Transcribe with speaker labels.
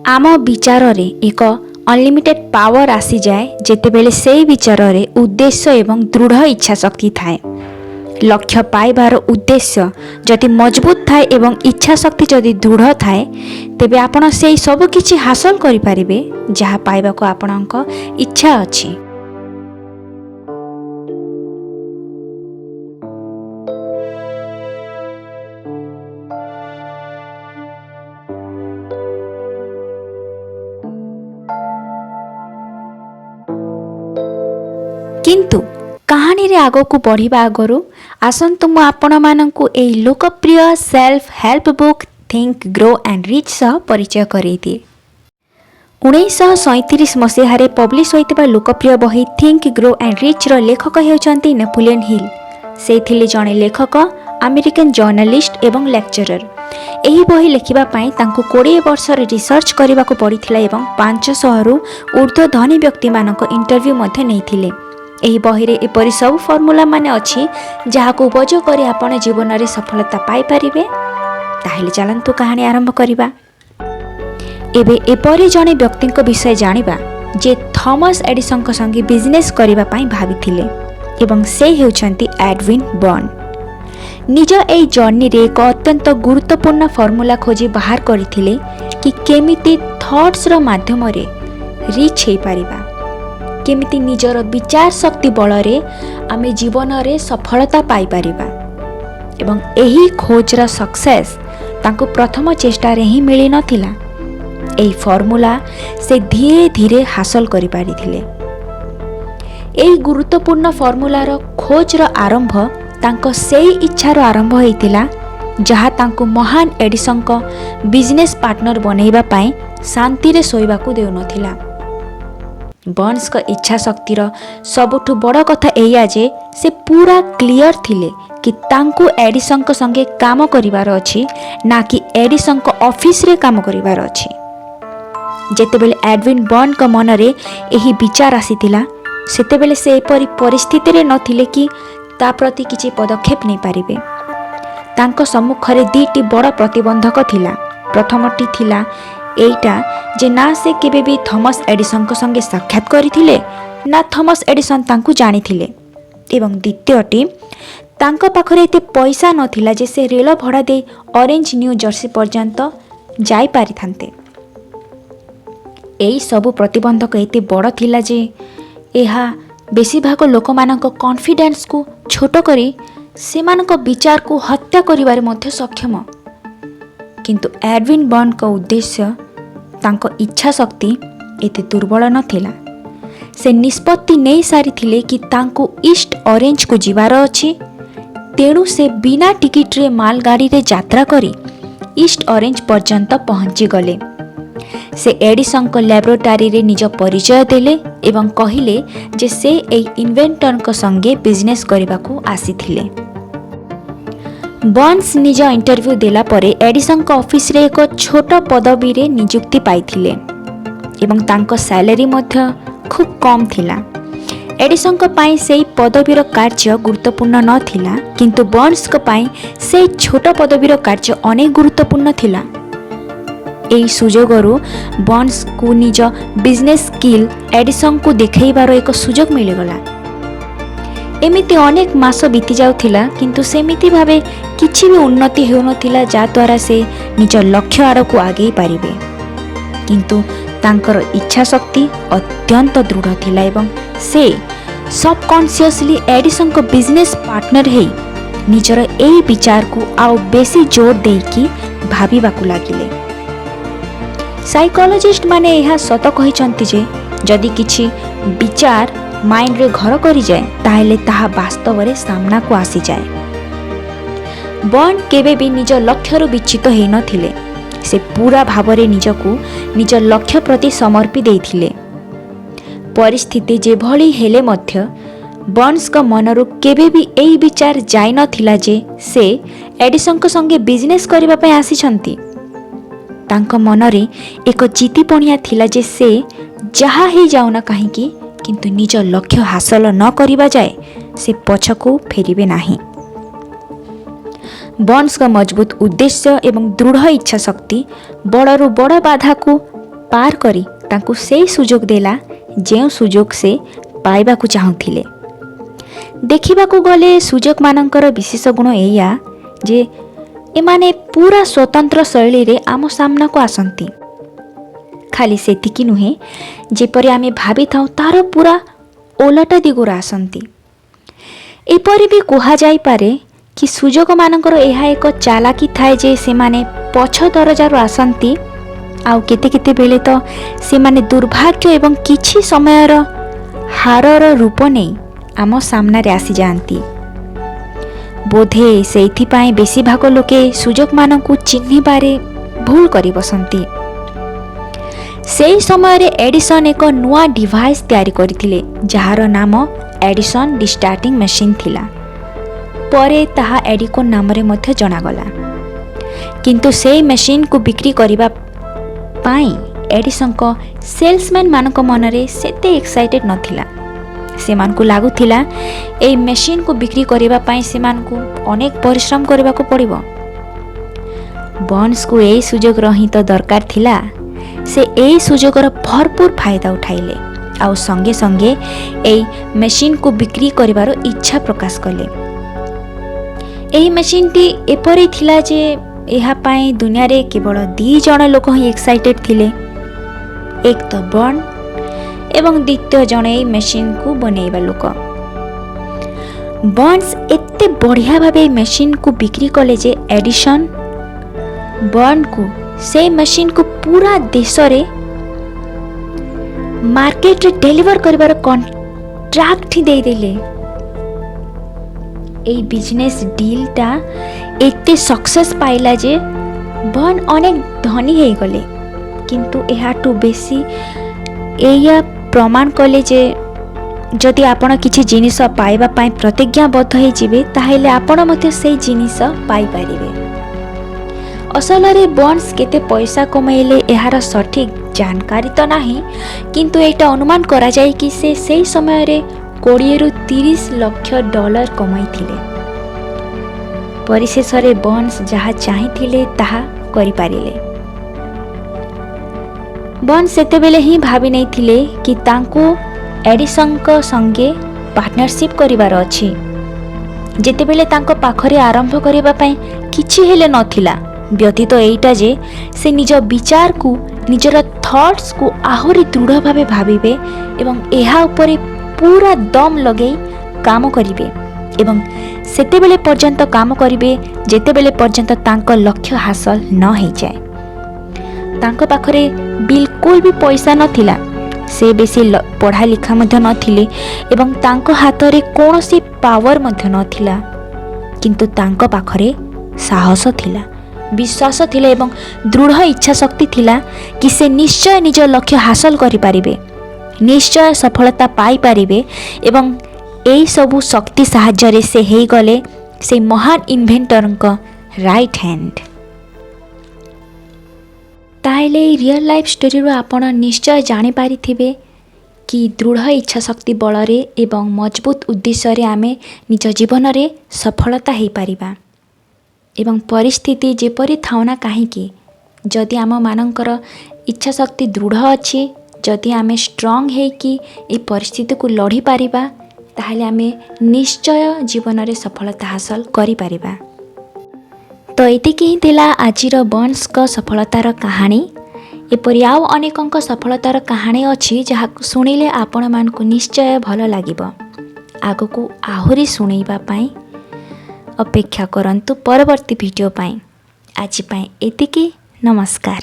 Speaker 1: आम विचार रे एक अनलिमिटेड पावर आसी जाए जेतेबेले से विचार रे उद्देश्य एवं दृढ़ इच्छा शक्ति थाए। लक्ष्य पाइबार उद्देश्य जदि मजबूत थाए एवं इच्छा शक्ति जदि दृढ़ थाए तेबे आपण से सब किछि हासिल करि पारिबे जहा पाइबा को आपणक इच्छा अछि। किंतु कहानी रे आगो को बढ़िबा आगरु आसंतु मु आपण माननकु एई लोकप्रिय self help book think grow and rich सह परिचय करई दिए। 1937 मसीहारे पब्लिश होइतिबा लोकप्रिय बही थिंक ग्रो एंड रिच रो लेखक हेउचंती नेपोलियन हिल। से थिले जणे लेखक, अमेरिकन जर्नलिस्ट एवं लेक्चरर। एही बही लेखिबा पई तांको 20 वर्ष रे रिसर्च करिबा को पड़िथिला एवं 500 रु ऊर्ध्व धनी व्यक्ति मानक इंटरव्यू मध्ये नेइथिले। एही बही रे एपरि सब फॉर्मूला माने अछि जहाको उपयोग करी आपण जीवन रे सफलता पाई परिबे। ताहेले चलंतु कहानी आरंभ करिबा। एबे एपरि जणे व्यक्तिक विषय जानिबा जे थॉमस एडिसन को संगे बिजनेस करिबा पई भाबिथिले एवं से हेउचंती एडविन बर्न। निज एई जर्नी रे एक अत्यंत गुरुत्वपूर्ण फॉर्मूला खोजी बाहर करिथिले कि केमिति थॉट्स रो माध्यम रे रिच हे परिबा, केमिति निजर विचार शक्ति बल रे आमे जीवन रे सफलता पाई परिबा। एवं एही खोजर सक्सेस तांको प्रथम चेष्टा रे ही मिली नथिला। एही फॉर्मूला से धीरे धीरे हासिल करि पारिथिले। एही गुरुत्वपूर्ण फॉर्मूला रो खोज रो आरंभ तांको सेई इच्छा रो आरंभ हेतिला जहा तांको महान एडिसन को बिजनेस पार्टनर बनेइबा पई शांति रे सोइबा को देउ नथिला। बर्न्स का इच्छा शक्तिर सबुठु बड़ कथा एया जे से पूरा क्लियर थिले कि तांको एडिसन को संगे काम करिवार अछि ना कि एडिसन को ऑफिस रे काम करिवार अछि। जेतेबेले एडविन बर्न को मन रे एही विचार आसीतिला सेतेबेले से एपरि परिस्थिति रे नथिले कि ता प्रति किछि पदक्षेप नै पारिबे। तांको सम्मुखरे दीटी बड़ प्रतिबंधक थिला। प्रथमटी थिला एइटा जे ना से केबे भी थॉमस एडिसन को संगे साक्षात करिथिले ना थॉमस एडिसन तांको जानिथिले। एवं द्वितीयटी तांको पाखरे एते पैसा नथिला जे से रेल भड़ा दे ऑरेंज न्यू जर्सी पर्यंत जाई पारिथान्ते। एई सबु प्रतिबंधक एते बड़ थिला जे एहा बेसी भाग लोकमानक कॉन्फिडेंस को छोट करी सेमानक विचार को हत्या करिवारे मध्य सक्षम। किंतु एडविन बर्न का उद्देश्य तांको इच्छा शक्ति एते दुर्बल नथिला। से निष्पत्ति नहीं सारी थिले कि तांको ईस्ट ऑरेंज को जीवार अछि। तेणु से बिना टिकट रे माल गाड़ी रे यात्रा करी ईस्ट ऑरेंज पर्यंत पहुंची गले। से एडिसन को लैबोरेटरी रे निज परिचय देले एवं कहिले जे से एई इन्वेंटर को संगे बिजनेस करबा को आसीथिले। बर्न्स निज इंटरव्यू देला परे एडिसन को ऑफिस रे एक छोट पदवी रे नियुक्ति पाइथिले एवं तांको सैलरी मध्य खूब कम थिला। एडिसन को पाई सेई पदवीर कार्य गुरुत्वपूर्ण न थिला किंतु बर्न्स को पाई सेई छोट पदवीर कार्य अनेक गुरुत्वपूर्ण थिला। एई सुजोगरु बर्न्स को निज बिजनेस स्किल एडिसन को देखैबार एक सुजोग मिलिगला। एमिति अनेक मास बीती जाउथिला किंतु सेमिति भावे किछि भी उन्नति हेउ नथिला जा द्वारा से निज लक्ष्य आड़ को आगे पारिबे। किंतु तांकर इच्छा शक्ति अत्यंत दृढ़ थिला एवं से सबकॉन्शियसली एडिसन को बिजनेस पार्टनर हेई निजर एई विचार को आउ बेसी जोर देकी भाबिबा को लागिले। साइकोलॉजिस्ट माने यह सत कहिचंती जे जदि किछि विचार माइंड रे घर करी जाए ताहेले ताहा वास्तव रे सामना को आसी जाए। बर्न केबे भी निज लक्ष्य रु विचित हेइ नथिले। से पूरा भावरे निजको निज लक्ष्य प्रति समर्पी देइथिले। परिस्थिति जे भली हेले मध्य बर्न्स का मनरु केबे भी एई विचार जाई नथिला जे से एडिसन को संगे बिजनेस करिबा पय आसीछंती। तांको मनरे एक जीतीपणिया थिला जे से जहा ही जाउना काहेकि किंतु निज लक्ष्य हासिल न करिबा जाए से पछको फेरिबे नाही। बर्न्स का मजबूत उद्देश्य एवं दृढ़ इच्छा शक्ति बड़रू बड़ बाधा को पार करी तांकु सेई सुजोग देला जेउ सुजोग से पाइबाकु चाहुथिले। देखिबाकु गले सुजोग मानकर विशेष गुण एया जे एमाने पूरा स्वतंत्र शैली रे आम सामना को आसंती। खाली सेतिकी नुहे जेपरि आमे भाबी थाउ तार पूरा ओलटा दिगुर आसंती। एपरि भी कुहा जाई पारे कि सुजोग मानकर एहा एक चालाकी थाए जे सेमाने पछ दरजारु आसंती आउ केते केते बेले तो सेमाने दुर्भाग्य एवं किछि समयर हारर रूप नहीं आम सामना रे आसी जांती। बोधे सेइथिपाई बेसी भाग लोके सुजोग मानकु चिन्हिबारे भूल करि बसंती। सेई समय रे एडिसन एक नुआ डिवाइस तैयारी करथिले जहार नाम एडिसन डिस्टार्टिंग मशीन थिला। परे ताहा एडिकोन नाम रे मध्य जणागला। किंतु सेई मशीन को बिक्री करिबा पाई एडिसन को सेल्समैन मानक मनरे सेते एक्साइटेड नथिला। सेमानकु लागुथिला एई मशीन को बिक्री करिबा पाई सेमानकु अनेक परिश्रम करिबाको पड़िबो। बर्न्स को एई सुजोग रही तो दरकार थिला। से एई सुजोगर भरपूर फायदा उठाइले आउ संगे संगे एई मशीन को बिक्री करिबार इच्छा प्रकाश कले। एही मशीन टी एपरि थिला जे एहा पाई दुनिया रे केवल 2 जण लोक ही एक्साइटेड थिले। एक तो बर्न एवं द्वितीय जण एई मशीन को बनेइबा लोक। बर्न्स एते बढ़िया भाबे मशीन को बिक्री कले जे एडिसन बर्न को से मशीन को पूरा देश रे मार्केट रे डेलीवर करिबार कॉन्ट्रैक्ट ही दे देले। एई बिजनेस डील टा एते सक्सेस पाइला जे बर्न अनेक धनी हे गले। किंतु एहाटू बेसी एया प्रमाण कले जे जदि आपण किछि जिनिस पाइबा पाई प्रतिज्ञाबद्ध हे जिवे ताहेले आपण मते सेई जिनिस पाई परिबे। असल रे बर्न्स केते पैसा कमाइले एहार सठिक जानकारी तो नाही, किंतु एटा अनुमान करा जाय कि से सेई समय रे 20 रु 30 लाख डॉलर कमाई थिले। परिशेष रे बर्न्स जहा चाहिथिले ताहा करि पारिले। बर्न्स सेतेबेले ही भाबी नै थिले कि तांको एडिसन को संगे पार्टनरशिप करिवार अछि। जेतेबेले तांको पाखरे आरंभ करिबा पई किछि हेले नथिला व्यतीत एइटा जे से निज विचार को निजर थॉट्स को आहुरी दृढ़ भावे भाबिबे एवं एहा उपरे पूरा दम लगेई काम करिवे एवं सेतेबेले पर्यंत काम करिवे जेतेबेले पर्यंत तांको लक्ष्य हासिल न हो जाए। तांको पाखरे बिल्कुल भी पैसा नथिला। से बेसी पढ़ा लिखा मध्य नथिले एवं तांको हाथ रे कोनोसी पावर मध्य नथिला, किंतु तांको पाखरे साहस थिला, विश्वास थिला एवं दृढ़ इच्छा शक्ति थिला कि से निश्चय निज लक्ष्य हासिल करि पारिबे, निश्चय सफलता पाई पारिबे एवं एई सबु शक्ति साहाय्य रे से हेई गले से महान इन्वेंटर को राइट हैंड। ताइले रियल लाइफ स्टोरी रो आपण निश्चय जानि पारिथिबे कि दृढ़ इच्छा शक्ति बल रे एवं मजबूत उद्देश्य रे आमे निज जीवन रे सफलता हेई पारिबा। एवं परिस्थिति जेपरि थाउना काहीकि जदि आम मानकर इच्छा शक्ति दृढ़ अच्छी, जदि आमे स्ट्रंग है कि ए परिस्थिति को लड़ी पारिबा ताहले आमे निश्चय जीवन रे सफलता हासिल करि पारिबा। तो एतिकी ही थिला आजिर बर्न्स को सफलतार कहानी। एपरि आउ अनेकंक सफलतार कहानी अछि जहा सुनिले आपण मानकु निश्चय भल लागिबो। आगकू आहुरी सुनैबा पाई अपेक्षा करंतु परवर्ती वीडियो पाई। आज पाई एतिकी, नमस्कार।